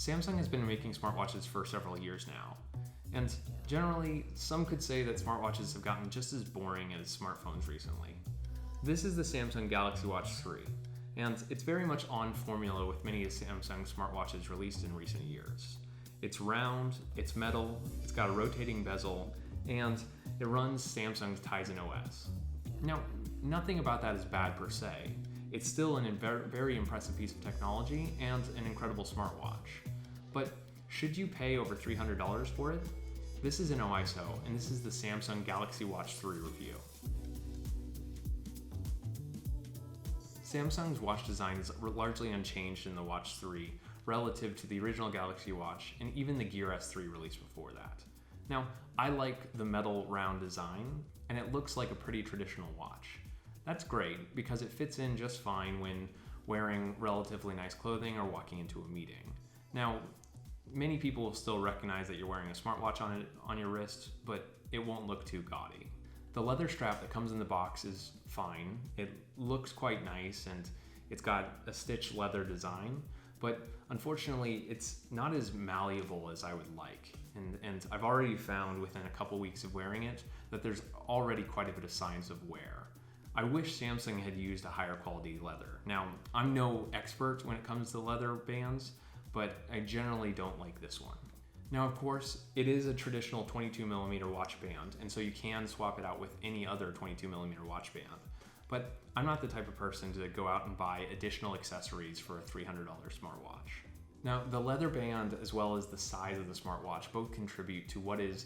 Samsung has been making smartwatches for several years now, and generally, some could say that smartwatches have gotten just as boring as smartphones recently. This is the Samsung Galaxy Watch 3, and it's very much on formula with many of Samsung smartwatches released in recent years. It's round, it's metal, it's got a rotating bezel, and it runs Samsung's Tizen OS. Now, nothing about that is bad per se. It's still a very impressive piece of technology and an incredible smartwatch. But should you pay over $300 for it? This is InnoIso, and this is the Samsung Galaxy Watch 3 review. Samsung's watch design is largely unchanged in the Watch 3 relative to the original Galaxy Watch and even the Gear S3 released before that. Now, I like the metal round design, and it looks like a pretty traditional watch. That's great because it fits in just fine when wearing relatively nice clothing or walking into a meeting. Now, many people will still recognize that you're wearing a smartwatch on your wrist, but it won't look too gaudy. The leather strap that comes in the box is fine. It looks quite nice and it's got a stitched leather design, but unfortunately it's not as malleable as I would like. And I've already found within a couple weeks of wearing it that there's already quite a bit of signs of wear. I wish Samsung had used a higher quality leather. Now, I'm no expert when it comes to leather bands, but I generally don't like this one. Now, of course, it is a traditional 22mm watch band, and so you can swap it out with any other 22mm watch band. But I'm not the type of person to go out and buy additional accessories for a $300 smartwatch. Now, the leather band as well as the size of the smartwatch both contribute to what is,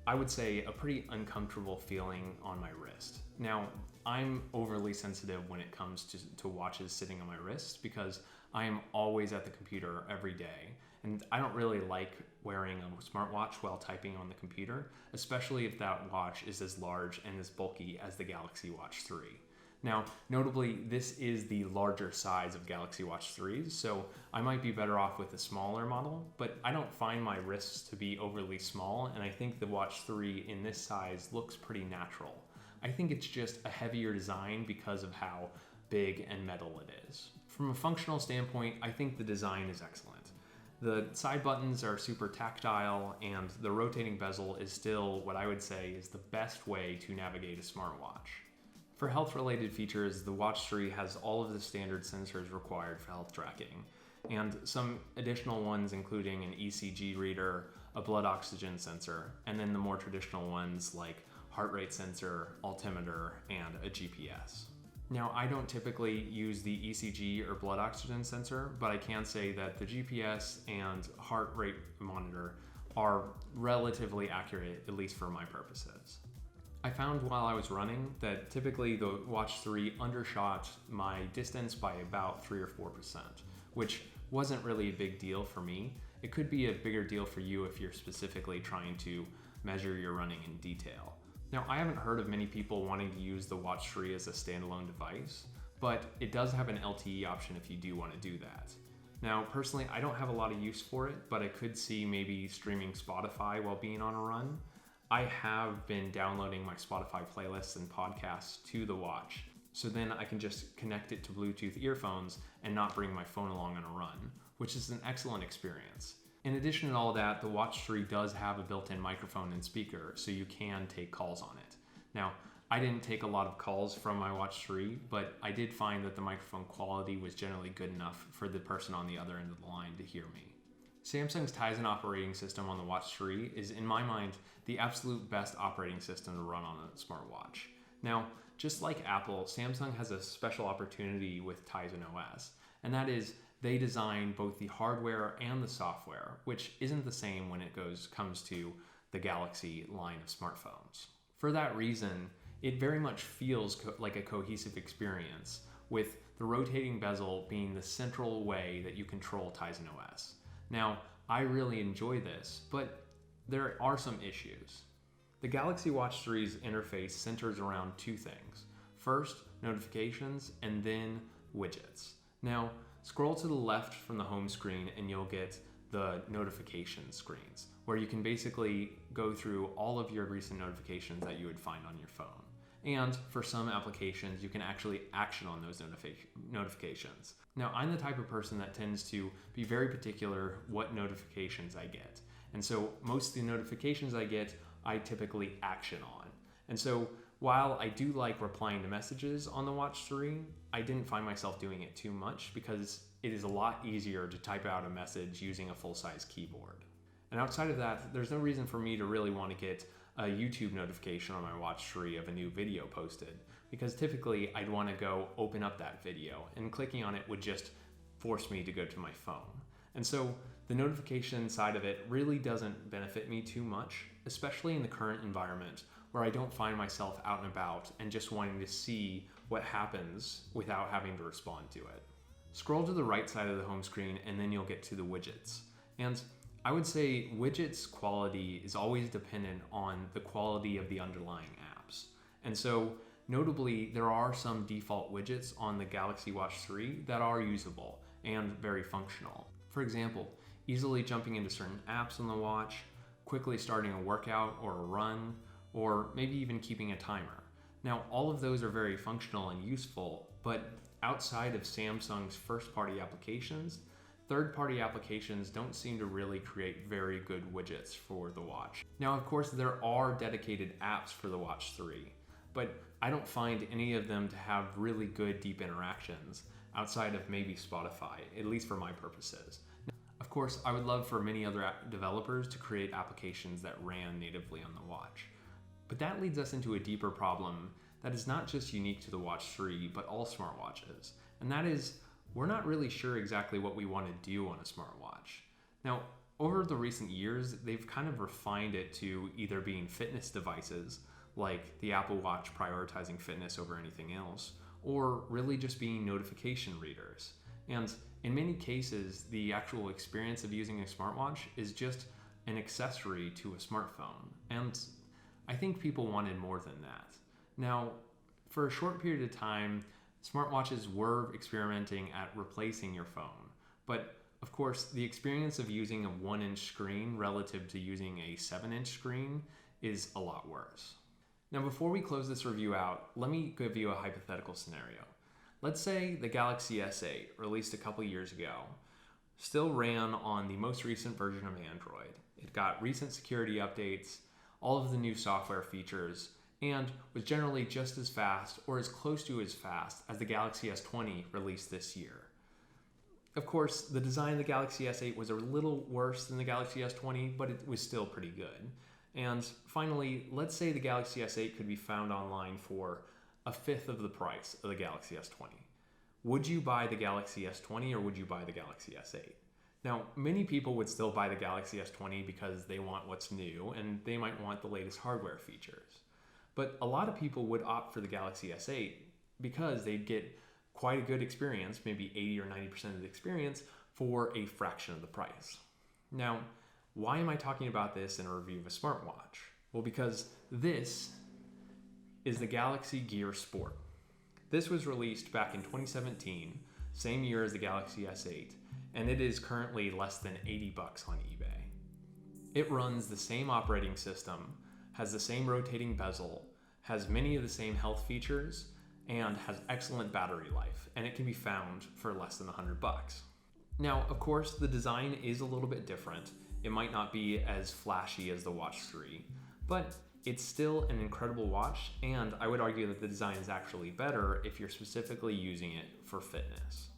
I would say, a pretty uncomfortable feeling on my wrist. Now, I'm overly sensitive when it comes to watches sitting on my wrist because I am always at the computer every day, and I don't really like wearing a smartwatch while typing on the computer, especially if that watch is as large and as bulky as the Galaxy Watch 3. Now, notably, this is the larger size of Galaxy Watch 3s, so I might be better off with a smaller model, but I don't find my wrists to be overly small, and I think the Watch 3 in this size looks pretty natural. I think it's just a heavier design because of how big and metal it is. From a functional standpoint, I think the design is excellent. The side buttons are super tactile, and the rotating bezel is still what I would say is the best way to navigate a smartwatch. For health-related features, the Watch 3 has all of the standard sensors required for health tracking, and some additional ones including an ECG reader, a blood oxygen sensor, and then the more traditional ones like heart rate sensor, altimeter, and a GPS. Now, I don't typically use the ECG or blood oxygen sensor, but I can say that the GPS and heart rate monitor are relatively accurate, at least for my purposes. I found while I was running that typically the Watch 3 undershot my distance by about 3 or 4%, which wasn't really a big deal for me. It could be a bigger deal for you if you're specifically trying to measure your running in detail. Now, I haven't heard of many people wanting to use the Watch 3 as a standalone device, but it does have an LTE option if you do want to do that. Now, personally, I don't have a lot of use for it, but I could see maybe streaming Spotify while being on a run. I have been downloading my Spotify playlists and podcasts to the watch, so then I can just connect it to Bluetooth earphones and not bring my phone along on a run, which is an excellent experience. In addition to all that, the Watch 3 does have a built-in microphone and speaker, so you can take calls on it. Now, I didn't take a lot of calls from my Watch 3, but I did find that the microphone quality was generally good enough for the person on the other end of the line to hear me. Samsung's Tizen operating system on the Watch 3 is, in my mind, the absolute best operating system to run on a smartwatch. Now, just like Apple, Samsung has a special opportunity with Tizen OS, and that is they design both the hardware and the software, which isn't the same when it comes to the Galaxy line of smartphones. For that reason, it very much feels like a cohesive experience, with the rotating bezel being the central way that you control Tizen OS. Now, I really enjoy this, but there are some issues. The Galaxy Watch 3's interface centers around two things. First, notifications, and then widgets. Now, scroll to the left from the home screen and you'll get the notification screens, where you can basically go through all of your recent notifications that you would find on your phone. And for some applications, you can actually action on those notifications. Now, I'm the type of person that tends to be very particular what notifications I get. And so most of the notifications I get, I typically action on. And so while I do like replying to messages on the Watch 3, I didn't find myself doing it too much because it is a lot easier to type out a message using a full-size keyboard. And outside of that, there's no reason for me to really want to get a YouTube notification on my Watch 3 of a new video posted, because typically I'd want to go open up that video, and clicking on it would just force me to go to my phone. And so the notification side of it really doesn't benefit me too much, especially in the current environment where I don't find myself out and about and just wanting to see what happens without having to respond to it. Scroll to the right side of the home screen and then you'll get to the widgets. And I would say widgets quality is always dependent on the quality of the underlying apps. And so notably, there are some default widgets on the Galaxy Watch 3 that are usable and very functional. For example, easily jumping into certain apps on the watch, quickly starting a workout or a run, or maybe even keeping a timer. Now, all of those are very functional and useful, but outside of Samsung's first-party applications, third-party applications don't seem to really create very good widgets for the watch. Now, of course, there are dedicated apps for the Watch 3, but I don't find any of them to have really good deep interactions outside of maybe Spotify, at least for my purposes. Of course, I would love for many other developers to create applications that ran natively on the watch. But that leads us into a deeper problem that is not just unique to the Watch 3, but all smartwatches. And that is, we're not really sure exactly what we want to do on a smartwatch. Now, over the recent years, they've kind of refined it to either being fitness devices, like the Apple Watch prioritizing fitness over anything else, or really just being notification readers. And in many cases, the actual experience of using a smartwatch is just an accessory to a smartphone. And I think people wanted more than that. Now, for a short period of time, smartwatches were experimenting at replacing your phone. But of course, the experience of using a 1-inch screen relative to using a 7-inch screen is a lot worse. Now, before we close this review out, let me give you a hypothetical scenario. Let's say the Galaxy S8, released a couple years ago, still ran on the most recent version of Android. It got recent security updates, all of the new software features, and was generally just as fast or as close to as fast as the Galaxy S20 released this year. Of course, the design of the Galaxy S8 was a little worse than the Galaxy S20, but it was still pretty good. And finally, let's say the Galaxy S8 could be found online for a fifth of the price of the Galaxy S20. Would you buy the Galaxy S20 or would you buy the Galaxy S8? Now, many people would still buy the Galaxy S20 because they want what's new and they might want the latest hardware features. But a lot of people would opt for the Galaxy S8 because they'd get quite a good experience, maybe 80 or 90% of the experience, for a fraction of the price. Now, why am I talking about this in a review of a smartwatch? Well, because this is the Galaxy Gear Sport. This was released back in 2017, same year as the Galaxy S8, and it is currently less than $80 on eBay. It runs the same operating system, has the same rotating bezel, has many of the same health features, and has excellent battery life, and it can be found for less than $100. Now, of course, the design is a little bit different. It might not be as flashy as the Watch 3, but it's still an incredible watch, and I would argue that the design is actually better if you're specifically using it for fitness.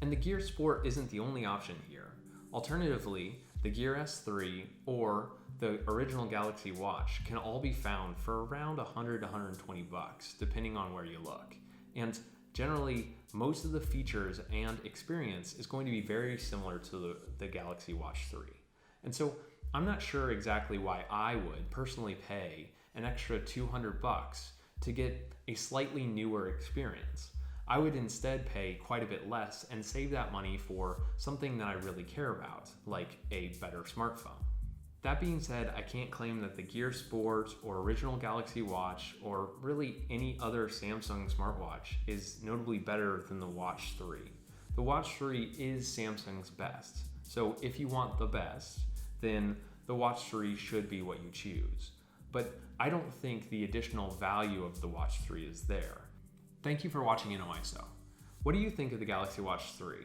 And the Gear Sport isn't the only option here. Alternatively, the Gear S3 or the original Galaxy Watch can all be found for around $100 to $120, depending on where you look. And generally, most of the features and experience is going to be very similar to the Galaxy Watch 3. And so I'm not sure exactly why I would personally pay an extra $200 to get a slightly newer experience. I would instead pay quite a bit less and save that money for something that I really care about, like a better smartphone. That being said, I can't claim that the Gear Sport or original Galaxy Watch or really any other Samsung smartwatch is notably better than the Watch 3. The Watch 3 is Samsung's best, so if you want the best, then the Watch 3 should be what you choose. but I don't think the additional value of the Watch 3 is there. Thank you for watching InnoIso. What do you think of the Galaxy Watch 3?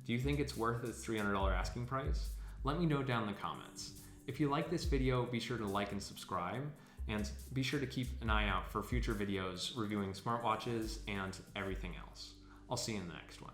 Do you think it's worth its $300 asking price? Let me know down in the comments. If you like this video, be sure to like and subscribe, and be sure to keep an eye out for future videos reviewing smartwatches and everything else. I'll see you in the next one.